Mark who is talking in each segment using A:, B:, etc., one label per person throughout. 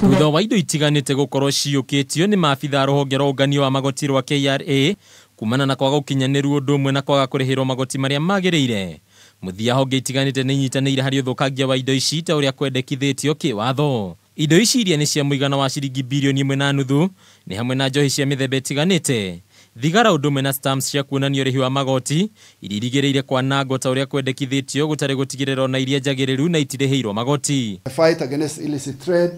A: Thutha wa indo itiganite gukorwo ciukitio ni maabitha ruhonge rwa ũngania wa magoti rwa KRA kumana na kwaga ukinyaniru undu umwe na kwaga kurihirwo magoti maria magiriire. Muthia honge itiganite ni nyitanĩire harĩ ũthũkangia wa indo ici ta uria kwendekithĩtio kĩwatho. Indo ici iria ni cia mũigana wa ciringi bilioni 1.5 ni hamwe na njohi cia mĩthemba ĩtiganĩte, thigara ũndũ ũmwe na stamps cia kuonania ũrĩhi wa magoti iria irigĩrĩire kwanangwo ta ũrĩa kwendekithĩtio gũtarĩ gũtigĩrĩra ona iria njagĩrĩru na itirĩhĩirwo magoti.
B: The fight against illicit trade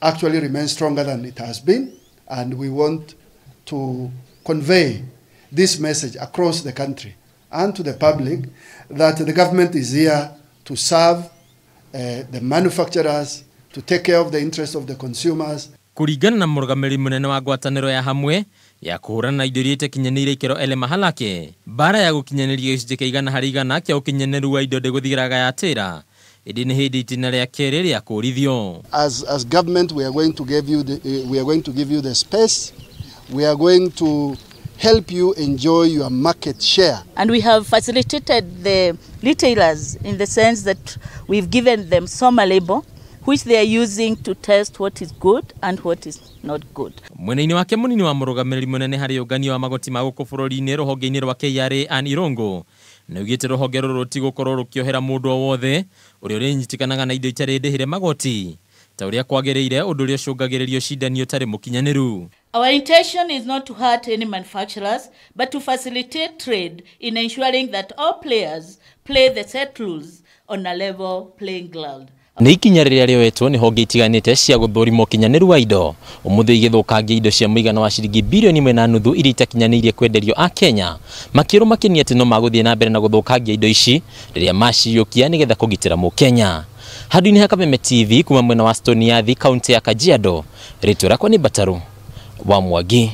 B: actually remains stronger than it has been, and we want to convey this message across the country and to the public that the government is here to serve the manufacturers, to take care of the interests of the consumers.
A: Kuringana na mũrũgamĩrĩri mũnene wa ngwatanĩro ya hamwe ya kũhũrana na indo iria itakinyanĩire ikĩro Ele Mahalake, bara ya gũkinyanĩria gĩcunjĩ kĩa 100% kĩa ũkinyanĩru wa indo ndĩgũthiraga yatĩra ĩndĩ nĩ hĩndĩ itina rĩa kerĩ rĩa kũrithio.
B: As government, we are going to give you the space. We are going to help you enjoy your market share.
C: And we have facilitated the retailers in the sense that we've given them SOMA label, which they are using to test what is good and what is not good.
A: Mwena-inĩ wake mũnini wa mũrũgamĩrĩri mũnene harĩ ũngania wa magoti ma gũkũ bũrũri-inĩ rũhonge-inĩ rwa KRA Anne Irungu na ugĩte rũhonge rũrũ rũtigũkorwo rũkĩohera mũndũ o wothe ũrĩa ũrĩnyitikanaga na indo itarĩ ndĩhĩre magoti ta ũrĩa kwagĩrĩire ũndũ ũrĩa ũcũngagĩrĩrio cidanio tarĩ mũkinyanĩru.
C: Our intention is not to hurt any manufacturers, but to facilitate trade in ensuring that all players play the set rules on a level playing ground.
A: Nĩ ikinya rĩrĩa rĩoetwo nĩ honge itiganĩte cia gũthũrima ũkinyanĩru wa indo ũmũthĩ igĩthũkangia indo cia mũigana wa ciringi bilioni 1.5 iria itakinyanĩirie kwenderio a Kenya, makĩrũmakĩnia atĩ no magũthiĩ na mbere na gũthũkangia indo ici rĩrĩa maciyũkia nĩgetha kũgitĩra Mũkenya. Handũ-inĩ ha Kameme TV kuma mwena wa Stony Yathi, kaunti ya Kajiado, rĩtwa rĩakwa nĩ Bataru wa Mwangi.